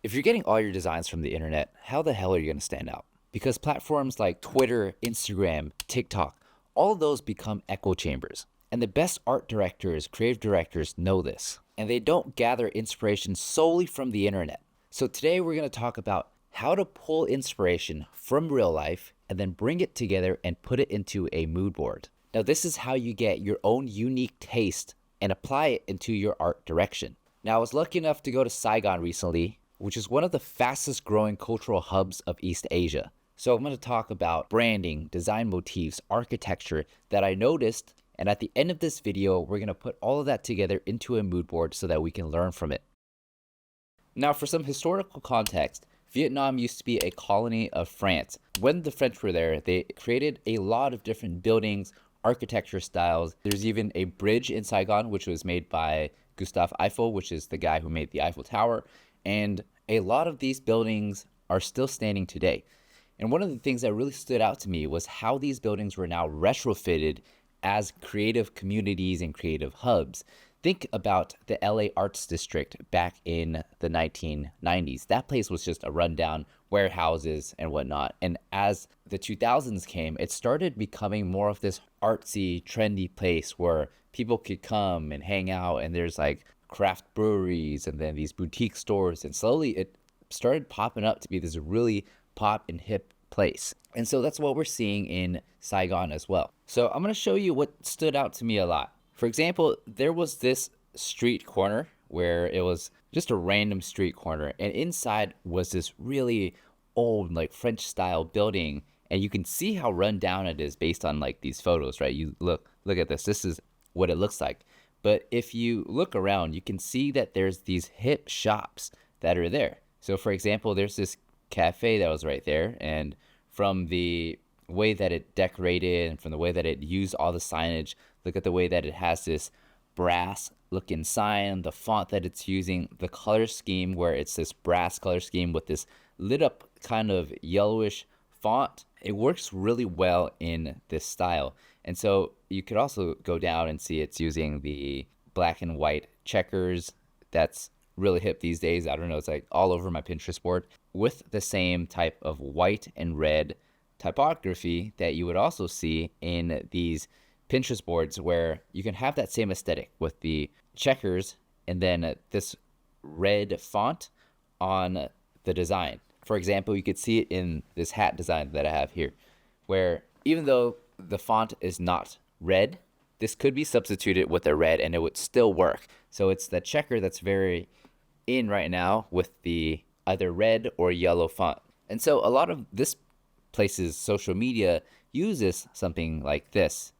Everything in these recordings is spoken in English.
If you're getting all your designs from the internet, how the hell are you going to stand out? Because platforms like Twitter, Instagram, TikTok, all of those become echo chambers. And the best art directors, creative directors know this. And they don't gather inspiration solely from the internet. So today we're going to talk about how to pull inspiration from real life and then bring it together and put it into a mood board. Now, this is how you get your own unique taste and apply it into your art direction. Now, I was lucky enough to go to Saigon recently, which is one of the fastest growing cultural hubs of East Asia. So I'm going to talk about branding, design motifs, architecture that I noticed. And at the end of this video, we're going to put all of that together into a mood board so that we can learn from it. Now, for some historical context, Vietnam used to be a colony of France. When the French were there, they created a lot of different buildings, architecture styles. There's even a bridge in Saigon, which was made by Gustave Eiffel, which is the guy who made the Eiffel Tower. And a lot of these buildings are still standing today. And one of the things that really stood out to me was how these buildings were now retrofitted as creative communities and creative hubs. Think about the LA Arts District back in the 1990s. That place was just a rundown warehouses and whatnot. And as the 2000s came, it started becoming more of this artsy, trendy place where people could come and hang out, and there's like craft breweries and then these boutique stores, and slowly it started popping up to be this really pop and hip place. And so that's what we're seeing in Saigon as well. So I'm going to show you what stood out to me a lot. For example, there was this street corner where it was just a random street corner, and inside was this really old like French style building, and you can see how run down it is based on like these photos, right? You look at this is what it looks like. But if you look around, you can see that there's these hip shops that are there. So for example, there's this cafe that was right there, and from the way that it decorated and from the way that it used all the signage, look at the way that it has this brass looking sign, the font that it's using, the color scheme where it's this brass color scheme with this lit up kind of yellowish font. It works really well in this style. And so you could also go down and see it's using the black and white checkers. That's really hip these days. I don't know, it's like all over my Pinterest board with the same type of white and red typography that you would also see in these Pinterest boards, where you can have that same aesthetic with the checkers and then this red font on the design. For example, you could see it in this hat design that I have here, where even though the font is not red, this could be substituted with a red and it would still work. So it's the checker that's very in right now with the either red or yellow font. And so a lot of this place's social media uses something like this.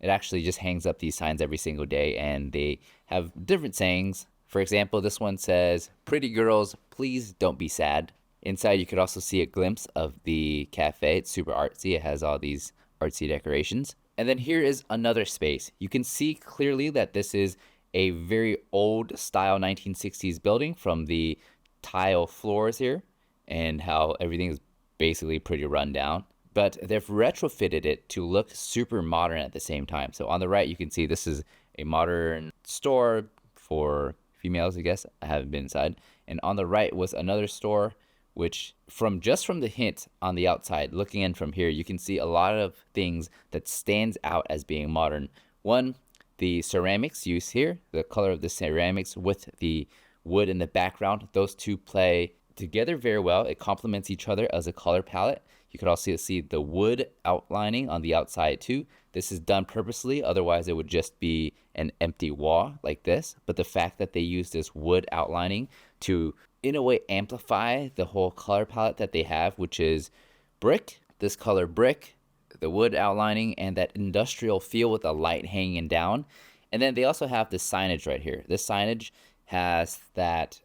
It actually just hangs up these signs every single day, and they have different sayings. For example, this one says, "Pretty girls, please don't be sad." Inside, you could also see a glimpse of the cafe. It's super artsy. It has all these artsy decorations. And then here is another space. You can see clearly that this is a very old style 1960s building from the tile floors here and how everything is basically pretty run down. But they've retrofitted it to look super modern at the same time. So on the right, you can see this is a modern store for females, I guess. I haven't been inside. And on the right was another store, which from the hint on the outside, looking in from here, you can see a lot of things that stands out as being modern. One, the ceramics used here, the color of the ceramics with the wood in the background, those two play together very well. It complements each other as a color palette. You could also see the wood outlining on the outside too. This is done purposely, otherwise it would just be an empty wall like this. But the fact that they use this wood outlining to, in a way, amplify the whole color palette that they have, which is brick, this color brick, the wood outlining, and that industrial feel with the light hanging down. And then they also have this signage right here. This signage has that,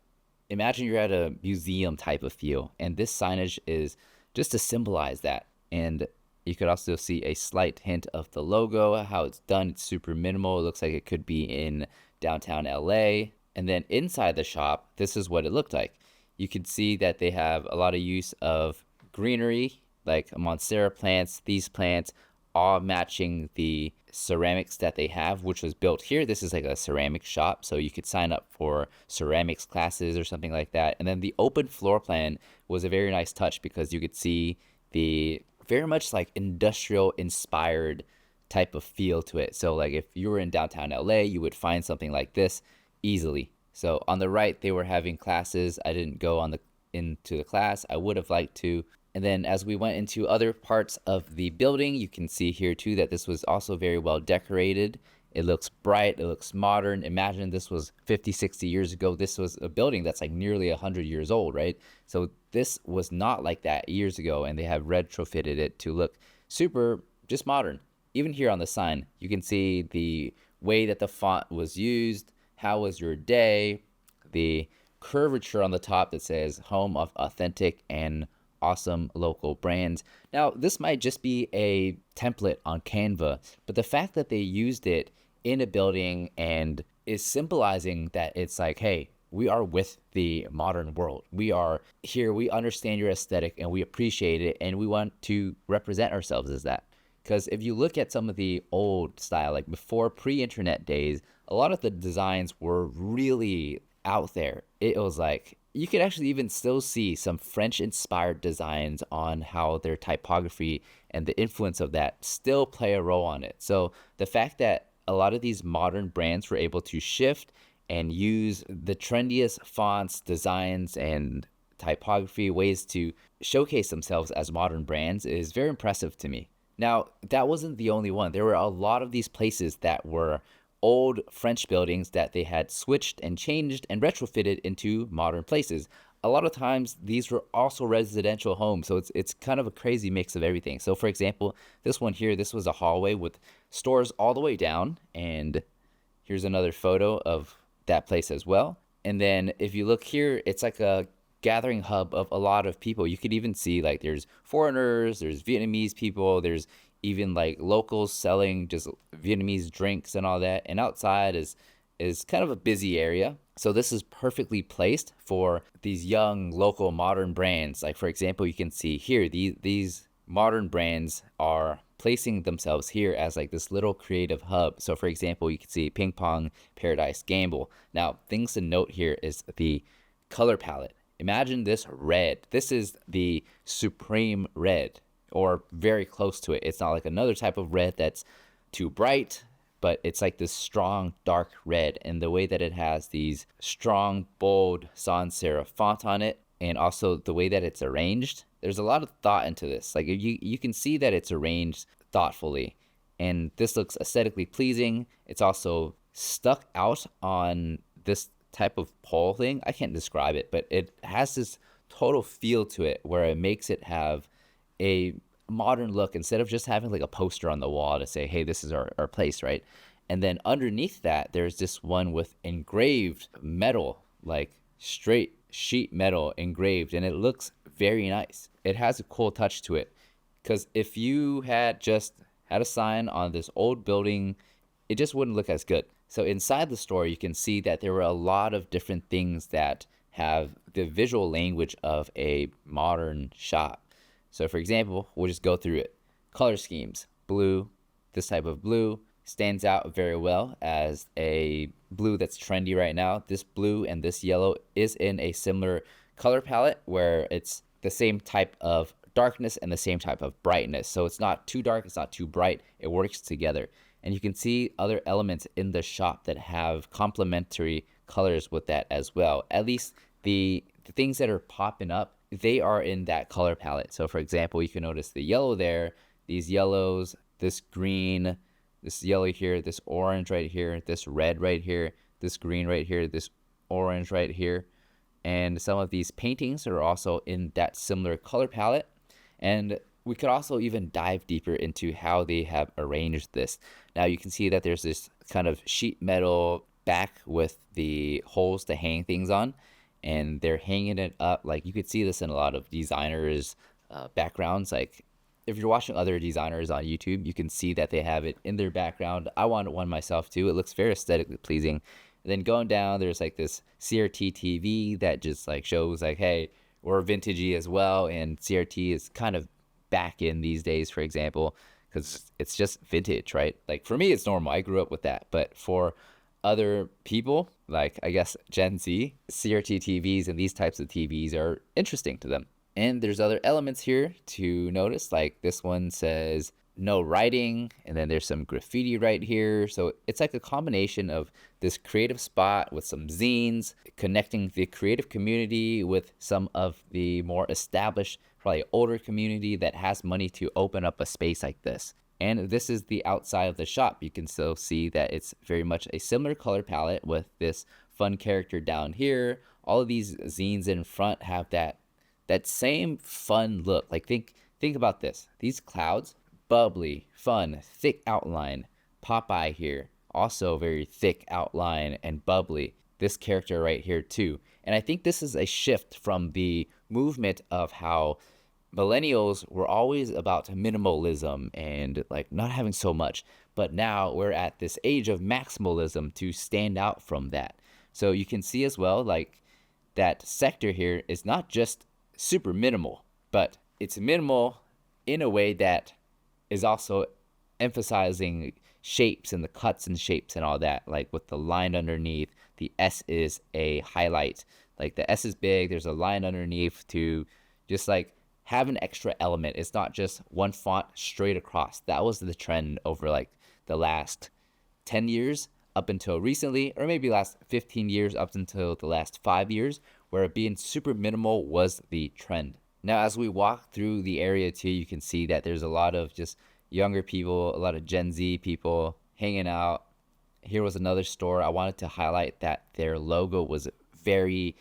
imagine you're at a museum type of feel, and this signage is just to symbolize that. And you could also see a slight hint of the logo, how it's done. It's super minimal. It looks like it could be in downtown LA. And then inside the shop, this is what it looked like. You can see that they have a lot of use of greenery, like monstera plants. These plants all matching the ceramics that they have, which was built here. This is like a ceramic shop, so you could sign up for ceramics classes or something like that. And then the open floor plan was a very nice touch because you could see the very much like industrial inspired type of feel to it. So like if you were in downtown LA, you would find something like this easily. So on the right, they were having classes. I didn't go on the into the class. I would have liked to. And then as we went into other parts of the building, you can see here too that this was also very well decorated. It looks bright, it looks modern. Imagine this was 50, 60 years ago. This was a building that's like nearly 100 years old, right? So this was not like that years ago, and they have retrofitted it to look super just modern. Even here on the sign, you can see the way that the font was used. How was your day? The curvature on the top that says home of authentic and awesome local brands. Now, this might just be a template on Canva, but the fact that they used it in a building and is symbolizing that it's like, hey, we are with the modern world. We are here. We understand your aesthetic and we appreciate it, and we want to represent ourselves as that. Because if you look at some of the old style, like before pre-internet days, a lot of the designs were really out there. It was like you could actually even still see some French inspired designs on how their typography and the influence of that still play a role on it. So the fact that a lot of these modern brands were able to shift and use the trendiest fonts, designs, and typography ways to showcase themselves as modern brands is very impressive to me. Now, that wasn't the only one. There were a lot of these places that were old French buildings that they had switched and changed and retrofitted into modern places. A lot of times these were also residential homes, so it's kind of a crazy mix of everything. So for example, this one here, this was a hallway with stores all the way down, and here's another photo of that place as well. And then if you look here, it's like a gathering hub of a lot of people. You could even see like there's foreigners, there's Vietnamese people, there's even like locals selling just Vietnamese drinks and all that. And outside is kind of a busy area. So this is perfectly placed for these young local modern brands. Like for example, you can see here these modern brands are placing themselves here as like this little creative hub. So for example, you can see Ping Pong Paradise Gamble. Now, things to note here is the color palette. Imagine this red. This is the supreme red, or very close to it. It's not like another type of red that's too bright, but it's like this strong, dark red. And the way that it has these strong, bold sans serif font on it, and also the way that it's arranged, there's a lot of thought into this. Like you can see that it's arranged thoughtfully, and this looks aesthetically pleasing. It's also stuck out on this type of pole thing. I can't describe it, but it has this total feel to it where it makes it have a modern look instead of just having like a poster on the wall to say, hey, this is our place, right? And then underneath that, there's this one with engraved metal, like straight sheet metal engraved, and it looks very nice. It has a cool touch to it, because if you had just had a sign on this old building, it just wouldn't look as good. So inside the store, you can see that there were a lot of different things that have the visual language of a modern shop. So for example, we'll just go through it. Color schemes. Blue, this type of blue stands out very well as a blue that's trendy right now. This blue and this yellow is in a similar color palette where it's the same type of darkness and the same type of brightness. So it's not too dark, it's not too bright. It works together. And you can see other elements in the shop that have complementary colors with that as well. At least the things that are popping up, they are in that color palette. So for example, you can notice the yellow there, these yellows, this green, this yellow here, this orange right here, this red right here, this green right here, this orange right here. And some of these paintings are also in that similar color palette. And we could also even dive deeper into how they have arranged this. Now you can see that there's this kind of sheet metal back with the holes to hang things on, and they're hanging it up. Like you could see this in a lot of designers' backgrounds. Like if you're watching other designers on YouTube, you can see that they have it in their background. I wanted one myself too. It looks very aesthetically pleasing. And then going down, there's like this CRT TV that just like shows like, hey, we're vintagey as well, and CRT is kind of back in these days, for example, because it's just vintage, right? Like for me, it's normal. I grew up with that. But for other people, like I guess Gen Z, CRT TVs and these types of TVs are interesting to them. And there's other elements here to notice, like this one says no writing, and then there's some graffiti right here. So it's like a combination of this creative spot with some zines, connecting the creative community with some of the more established, probably older community that has money to open up a space like this. And this is the outside of the shop. You can still see that it's very much a similar color palette with this fun character down here. All of these zines in front have that same fun look. Like think about this. These clouds, bubbly, fun, thick outline. Popeye here, also very thick outline and bubbly. This character right here too. And I think this is a shift from the movement of how millennials were always about minimalism and like not having so much, but now we're at this age of maximalism to stand out from that. So you can see as well, like that sector here is not just super minimal, but it's minimal in a way that is also emphasizing shapes and the cuts and shapes and all that, like with the line underneath. The S is a highlight, like the S is big, there's a line underneath to just like have an extra element. It's not just one font straight across. That was the trend over like the last 10 years up until recently, or maybe last 15 years up until the last 5 years, where being super minimal was the trend. Now, as we walk through the area too, you can see that there's a lot of just younger people, a lot of Gen Z people hanging out. Here was another store. I wanted to highlight that their logo was very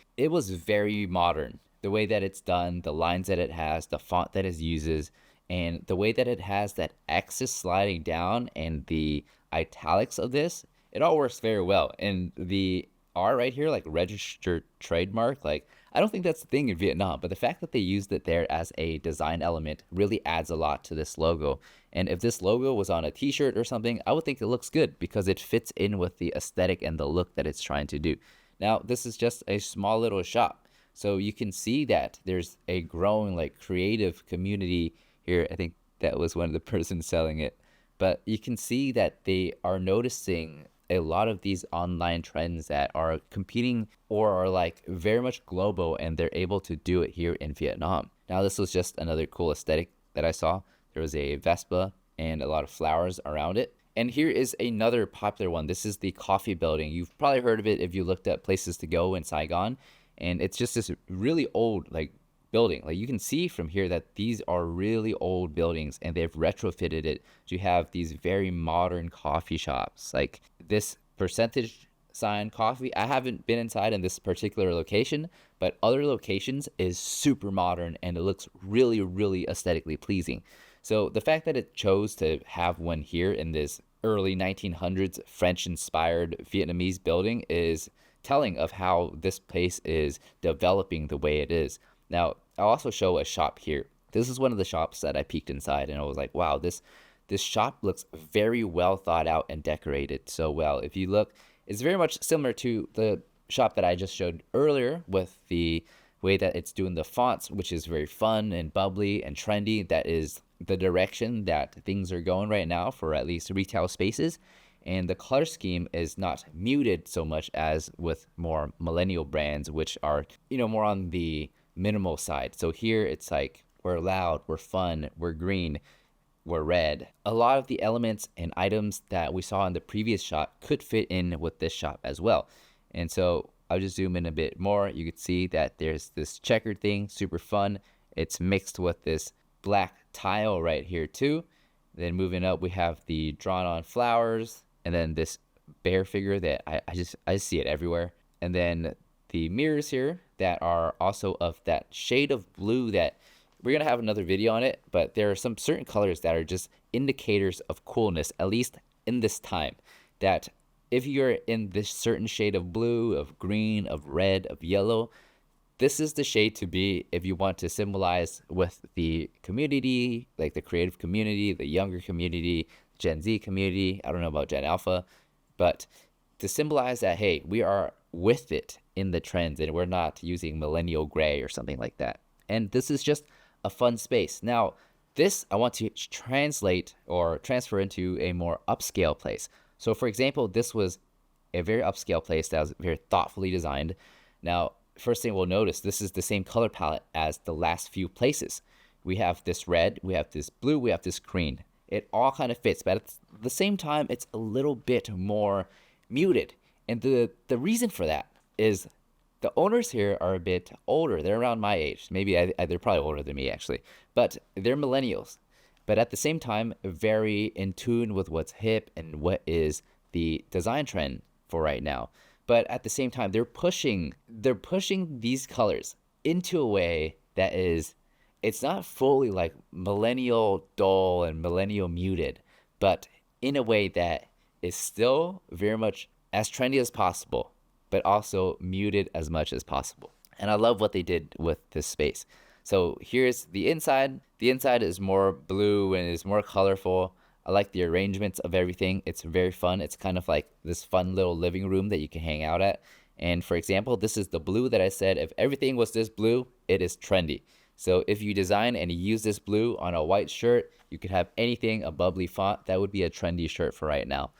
modern. The way that it's done, the lines that it has, the font that it uses, and the way that it has that axis sliding down and the italics of this, it all works very well. And the R right here, like registered trademark, like I don't think that's the thing in Vietnam, but the fact that they used it there as a design element really adds a lot to this logo. And if this logo was on a t-shirt or something, I would think it looks good because it fits in with the aesthetic and the look that it's trying to do. Now, this is just a small little shop. So you can see that there's a growing like creative community here. I think that was one of the persons selling it. But you can see that they are noticing a lot of these online trends that are competing or are like very much global, and they're able to do it here in Vietnam. Now, this was just another cool aesthetic that I saw. There was a Vespa and a lot of flowers around it. And here is another popular one. This is the coffee building. You've probably heard of it if you looked at places to go in Saigon. And it's just this really old like building. Like you can see from here that these are really old buildings, and they've retrofitted it to have these very modern coffee shops. Like this percentage sign coffee, I haven't been inside in this particular location, but other locations is super modern and it looks really, really aesthetically pleasing. So the fact that it chose to have one here in this early 1900s French inspired Vietnamese building is telling of how this place is developing the way it is. Now, I'll also show a shop here. This is one of the shops that I peeked inside and I was like, wow, this shop looks very well thought out and decorated so well. If you look, it's very much similar to the shop that I just showed earlier with the way that it's doing the fonts, which is very fun and bubbly and trendy. That is the direction that things are going right now for at least retail spaces. And the color scheme is not muted so much as with more millennial brands, which are, more on the minimal side. So here it's like, we're loud, we're fun, we're green, we're red. A lot of the elements and items that we saw in the previous shop could fit in with this shop as well. And so I'll just zoom in a bit more. You can see that there's this checkered thing, super fun. It's mixed with this black tile right here too. Then moving up, we have the drawn on flowers, and then this bear figure that I just see it everywhere. And then the mirrors here that are also of that shade of blue that we're going to have another video on it, but there are some certain colors that are just indicators of coolness, at least in this time, that if you're in this certain shade of blue, of green, of red, of yellow, this is the shade to be if you want to symbolize with the community, like the creative community, the younger community, Gen Z community. I don't know about Gen Alpha, but to symbolize that, hey, we are with it in the trends and we're not using millennial gray or something like that. And this is just a fun space. Now, This I want to translate or transfer into a more upscale place. So for example, this was a very upscale place that was very thoughtfully designed. Now, first thing we'll notice, this is the same color palette as the last few places. We have this red, we have this blue, we have this green. It all kind of fits, but at the same time, it's a little bit more muted. And the reason for that is the owners here are a bit older. They're around my age. Maybe they're probably older than me, actually. But they're millennials. But at the same time, very in tune with what's hip and what is the design trend for right now. But at the same time, they're pushing these colors into a way that is, it's not fully like millennial dull and millennial muted, but in a way that is still very much as trendy as possible, but also muted as much as possible. And I love what they did with this space. So here's the inside. The inside is more blue and is more colorful. I like the arrangements of everything. It's very fun. It's kind of like this fun little living room that you can hang out at. And for example, this is the blue that I said, if everything was this blue, it is trendy. So if you design and you use this blue on a white shirt, you could have anything, a bubbly font. That would be a trendy shirt for right now.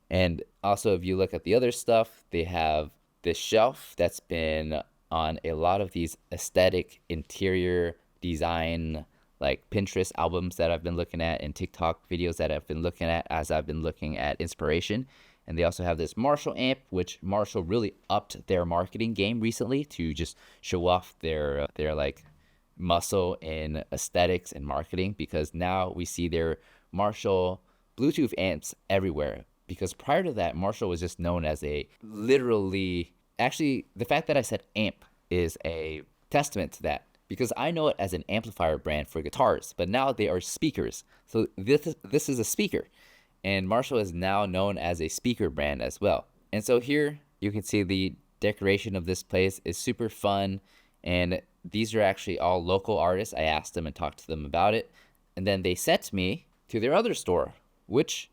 And also, if you look at the other stuff, they have this shelf that's been on a lot of these aesthetic interior design, like Pinterest albums that I've been looking at and TikTok videos that I've been looking at as I've been looking at inspiration. And they also have this Marshall amp, which Marshall really upped their marketing game recently to just show off their like muscle in aesthetics and marketing, because now we see their Marshall Bluetooth amps everywhere. Because prior to that, Marshall was just known as a literally, actually, the fact that I said amp is a testament to that, because I know it as an amplifier brand for guitars, but now they are speakers. So this is a speaker, and Marshall is now known as a speaker brand as well. And so here you can see the decoration of this place is super fun, and these are actually all local artists. I asked them and talked to them about it, and then they sent me to their other store, which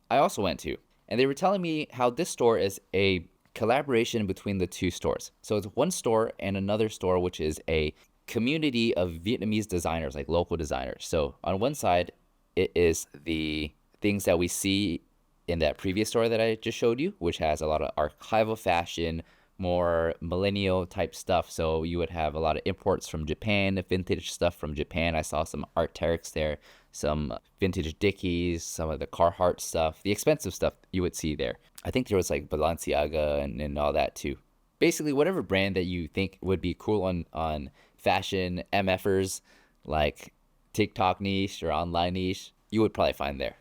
I also went to. And they were telling me how this store is a collaboration between the two stores. So it's one store and another store, which is a community of Vietnamese designers, like local designers. So on one side, it is the things that we see in that previous store that I just showed you, which has a lot of archival fashion, more millennial type stuff. So you would have a lot of imports from Japan, vintage stuff from Japan. I saw some Arc'teryx there, some vintage Dickies, some of the Carhartt stuff, the expensive stuff you would see there. I think there was like Balenciaga and all that too. Basically, whatever brand that you think would be cool on fashion MFers, like TikTok niche or online niche, you would probably find there.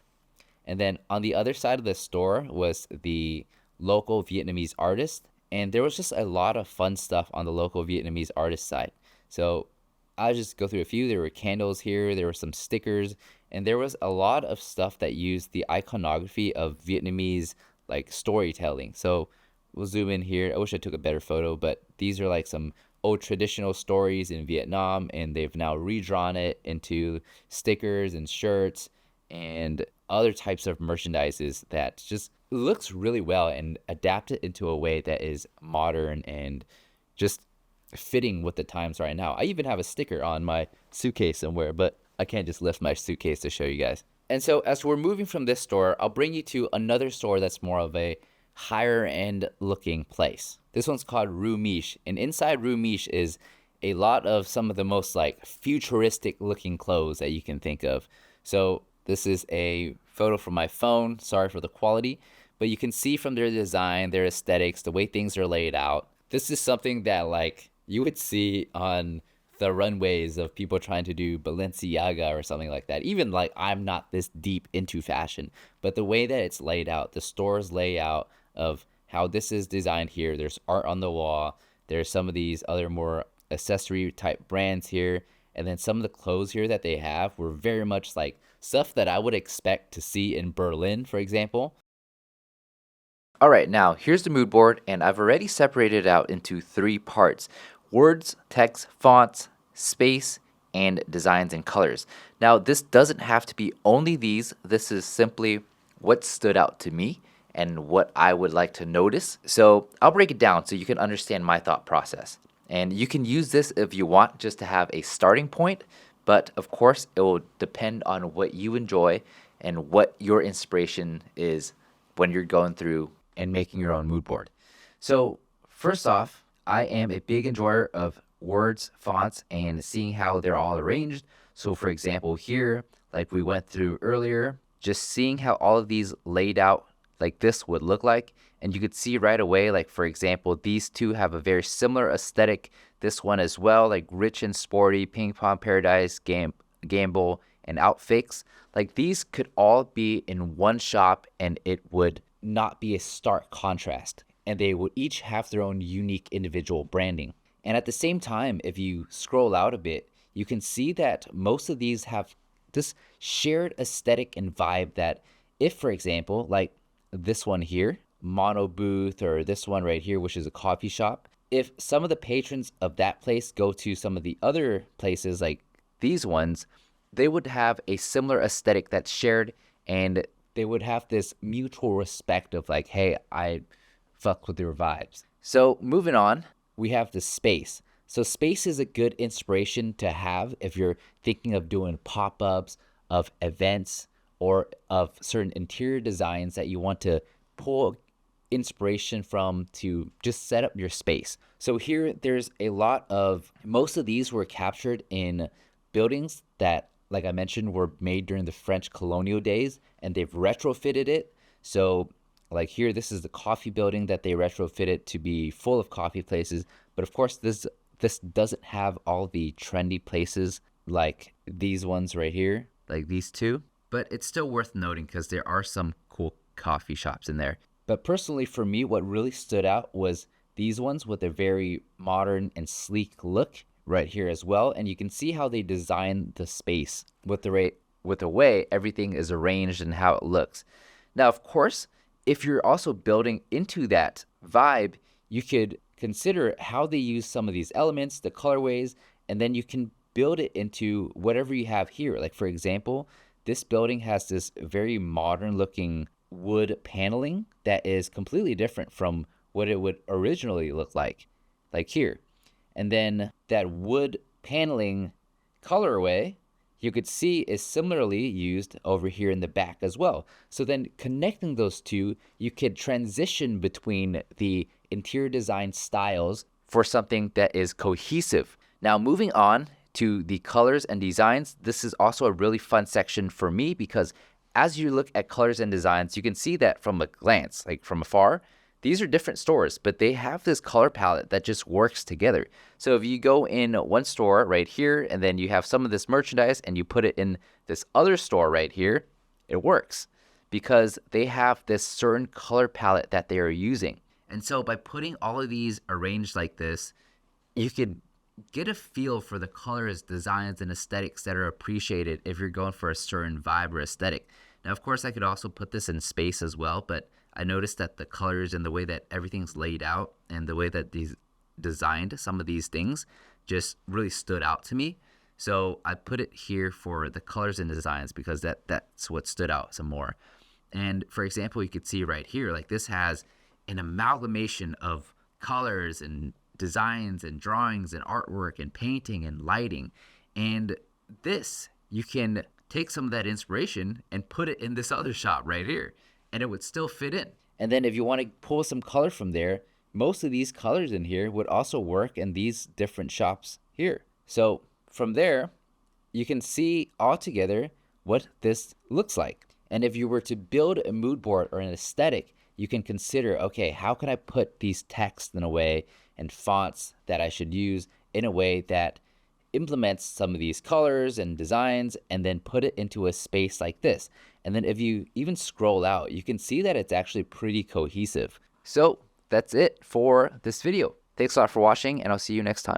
And then on the other side of the store was the local Vietnamese artist. And there was just a lot of fun stuff on the local Vietnamese artist side. So I'll just go through a few. There were candles here, there were some stickers, and there was a lot of stuff that used the iconography of Vietnamese like storytelling. So we'll zoom in here. I wish I took a better photo, but these are like some old traditional stories in Vietnam, and they've now redrawn it into stickers and shirts and other types of merchandises that just looks really well and adapt it into a way that is modern and just fitting with the times right now. I even have a sticker on my suitcase somewhere, but I can't just lift my suitcase to show you guys. And so as we're moving from this store, I'll bring you to another store that's more of a higher end looking place. This one's called Rue Miche, and inside Rue Miche is a lot of some of the most like futuristic looking clothes that you can think of. So this is a photo from my phone. Sorry for the quality, but you can see from their design, their aesthetics, the way things are laid out. This is something that like you would see on the runways of people trying to do Balenciaga or something like that. Even like I'm not this deep into fashion, but the way that it's laid out, the store's layout of how this is designed here. There's art on the wall. There's some of these other more accessory type brands here. And then some of the clothes here that they have were very much like stuff that I would expect to see in Berlin, for example. All right, now here's the mood board, and I've already separated it out into 3 parts: words, text, fonts, space, and designs and colors. Now, this doesn't have to be only these. This is simply what stood out to me and what I would like to notice. So I'll break it down so you can understand my thought process. And you can use this if you want just to have a starting point, But of course, it will depend on what you enjoy and what your inspiration is when you're going through and making your own mood board. So, first off, I am a big enjoyer of words, fonts, and seeing how they're all arranged. So, for example, here, like we went through earlier, just seeing how all of these laid out like this would look like. And you could see right away, like for example, these two have a very similar aesthetic. This one as well, like rich and sporty, ping pong paradise, gamble, and outfix. Like these could all be in one shop and it would not be a stark contrast. And they would each have their own unique individual branding. And at the same time, if you scroll out a bit, you can see that most of these have this shared aesthetic and vibe that if, for example, like this one here, Mono Booth, or this one right here, which is a coffee shop, if some of the patrons of that place go to some of the other places like these ones, they would have a similar aesthetic that's shared and they would have this mutual respect of like, hey, I fuck with your vibes. So moving on, we have the space. So space is a good inspiration to have if you're thinking of doing pop-ups, of events, or of certain interior designs that you want to pull inspiration from to just set up your space. So here there's a lot of, most of these were captured in buildings that, like I mentioned, were made during the French colonial days and they've retrofitted it. So like here, this is the coffee building that they retrofitted to be full of coffee places. But of course, this doesn't have all the trendy places like these ones right here, like these two. But it's still worth noting because there are some cool coffee shops in there. But personally, for me, what really stood out was these ones with a very modern and sleek look right here as well. And you can see how they designed the space with the way everything is arranged and how it looks. Now, of course, if you're also building into that vibe, you could consider how they use some of these elements, the colorways, and then you can build it into whatever you have here. Like for example, this building has this very modern looking wood paneling that is completely different from what it would originally look like here. And then that wood paneling colorway, you could see is similarly used over here in the back as well. So then connecting those two, you could transition between the interior design styles for something that is cohesive. Now moving on to the colors and designs, this is also a really fun section for me because as you look at colors and designs, you can see that from a glance, like from afar, these are different stores, but they have this color palette that just works together. So if you go in one store right here, and then you have some of this merchandise and you put it in this other store right here, it works because they have this certain color palette that they are using. And so by putting all of these arranged like this, you could get a feel for the colors, designs, and aesthetics that are appreciated if you're going for a certain vibe or aesthetic. Now, of course, I could also put this in space as well, but I noticed that the colors and the way that everything's laid out and the way that these designed some of these things just really stood out to me. So I put it here for the colors and designs because that's what stood out some more. And for example, you could see right here, like this has an amalgamation of colors and designs and drawings and artwork and painting and lighting. And this, you can take some of that inspiration and put it in this other shop right here, and it would still fit in. And then if you want to pull some color from there, most of these colors in here would also work in these different shops here. So from there, you can see all together what this looks like. And if you were to build a mood board or an aesthetic, you can consider, okay, how can I put these texts in a way and fonts that I should use in a way that implements some of these colors and designs and then put it into a space like this. And then if you even scroll out, you can see that it's actually pretty cohesive. So that's it for this video. Thanks a lot for watching, and I'll see you next time.